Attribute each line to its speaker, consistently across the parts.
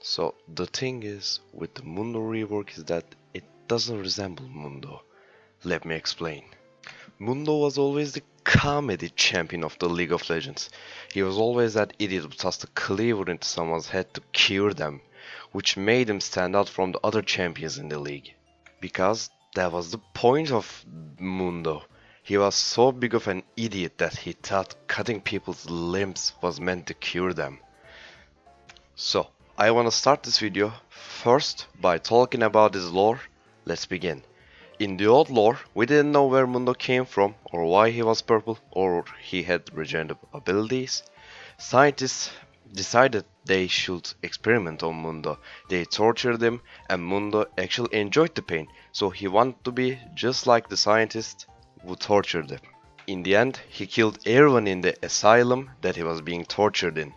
Speaker 1: So the thing is with the Mundo rework is that it doesn't resemble Mundo. Let me explain. Mundo was always the comedy champion of the League of Legends. He was always that idiot who tossed a cleaver into someone's head to cure them, which made him stand out from the other champions in the league. Because that was the point of Mundo. He was so big of an idiot that he thought cutting people's limbs was meant to cure them. So, I wanna start this video first by talking about his lore. Let's begin. In the old lore, we didn't know where Mundo came from, or why he was purple, or he had regenerative abilities. Scientists decided they should experiment on Mundo. They tortured him, and Mundo actually enjoyed the pain, so he wanted to be just like the scientist who tortured him. In the end, he killed everyone in the asylum that he was being tortured in.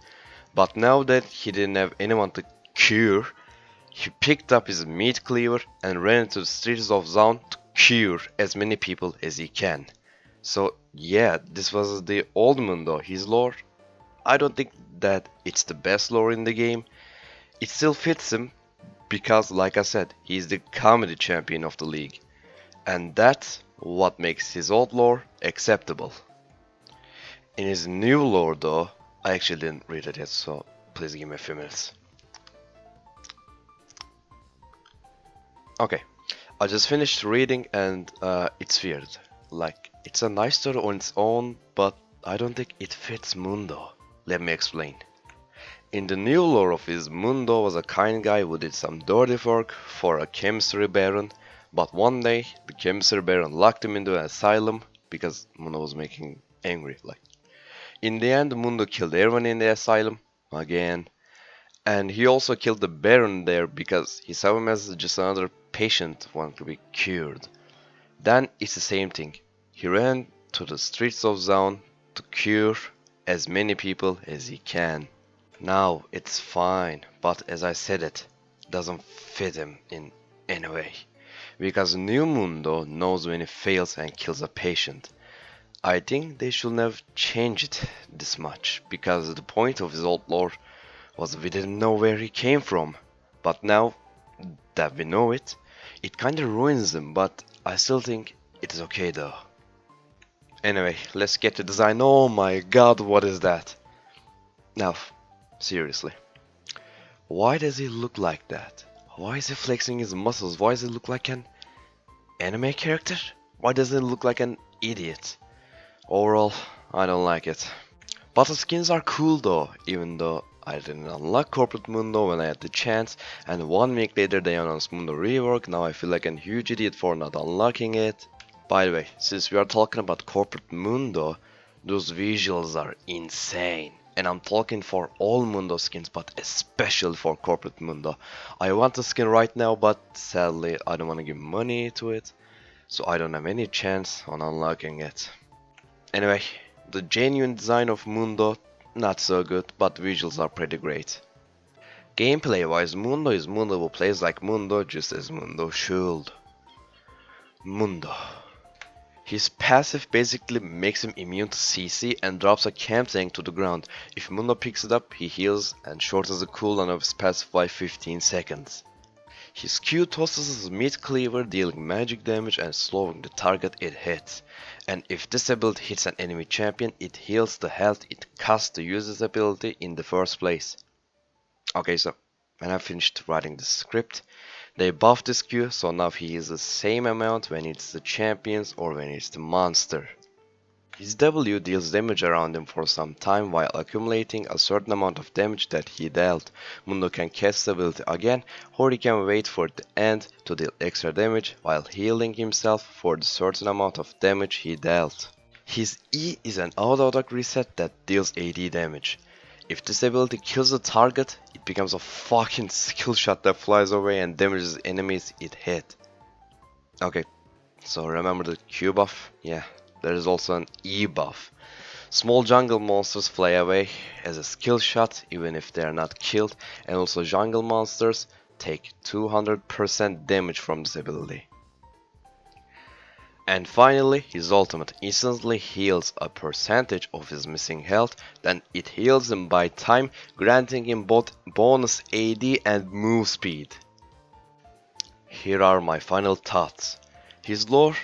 Speaker 1: But now that he didn't have anyone to cure, he picked up his meat cleaver and ran into the streets of Zaun to cure as many people as he can. So yeah, this was the old Mundo, his lore. I don't think that it's the best lore in the game. It still fits him because, like I said, he's the comedy champion of the league. And that's what makes his old lore acceptable. In his new lore though, I actually didn't read it yet, so please give me a few minutes. Okay, I just finished reading and it's weird. Like, it's a nice story on its own, but I don't think it fits Mundo. Let me explain. In the new lore of his, Mundo was a kind guy who did some dirty work for a chemistry baron, but one day the chemistry baron locked him into an asylum because Mundo was making angry. Like, in the end, Mundo killed everyone in the asylum again, and he also killed the baron there because he saw him as just another patient who wanted to be cured. Then it's the same thing. He ran to the streets of Zaun to cure as many people as he can. Now it's fine, but as I said, it doesn't fit him in any way. Because New Mundo knows when he fails and kills a patient. I think they should have changed it this much, because the point of his old lore was we didn't know where he came from. But now that we know it, it kinda ruins him, but I still think it is okay though. Anyway, let's get to design. Oh my god, what is that? Now, seriously. Why does he look like that? Why is he flexing his muscles? Why does he look like an anime character? Why does he look like an idiot? Overall, I don't like it. But the skins are cool though, even though I didn't unlock Corporate Mundo when I had the chance, and 1 week later they announced Mundo rework. Now I feel like a huge idiot for not unlocking it. By the way, since we are talking about Corporate Mundo, those visuals are insane. And I'm talking for all Mundo skins, but especially for Corporate Mundo. I want the skin right now, but sadly I don't want to give money to it, so I don't have any chance on unlocking it. Anyway, the genuine design of Mundo, not so good, but visuals are pretty great. Gameplay wise, Mundo is Mundo who plays like Mundo just as Mundo should. Mundo. His passive basically makes him immune to CC and drops a camp tank to the ground. If Mundo picks it up, he heals and shortens the cooldown of his passive by 15 seconds. His Q tosses his meat cleaver, dealing magic damage and slowing the target it hits. And if this ability hits an enemy champion, it heals the health it costs to use this ability in the first place. Okay, so when I finished writing the script, they buffed this Q, so now he heals the same amount when it's the champions or when it's the monster. His W deals damage around him for some time while accumulating a certain amount of damage that he dealt. Mundo can cast the ability again, or he can wait for the end to deal extra damage while healing himself for the certain amount of damage he dealt. His E is an auto-attack reset that deals AD damage. If this ability kills the target, it becomes a fucking skill shot that flies away and damages enemies it hit. Okay, so remember the Q buff? Yeah, there is also an E buff. Small jungle monsters fly away as a skill shot even if they are not killed, and also jungle monsters take 200% damage from this ability. And finally, his ultimate instantly heals a percentage of his missing health, then it heals him by time, granting him both bonus AD and move speed. Here are my final thoughts. His lore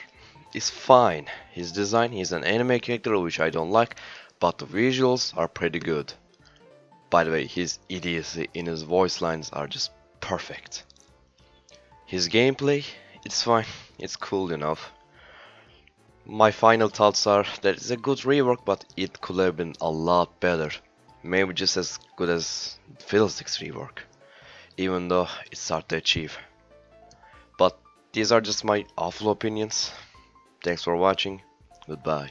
Speaker 1: is fine. His design, he's an anime character which I don't like, but the visuals are pretty good. By the way, his idiocy in his voice lines are just perfect. His gameplay, it's fine, it's cool enough. My final thoughts are that it's a good rework, but it could have been a lot better. Maybe just as good as Fiddlestick's rework, even though it's hard to achieve. But these are just my awful opinions. Thanks for watching. Goodbye.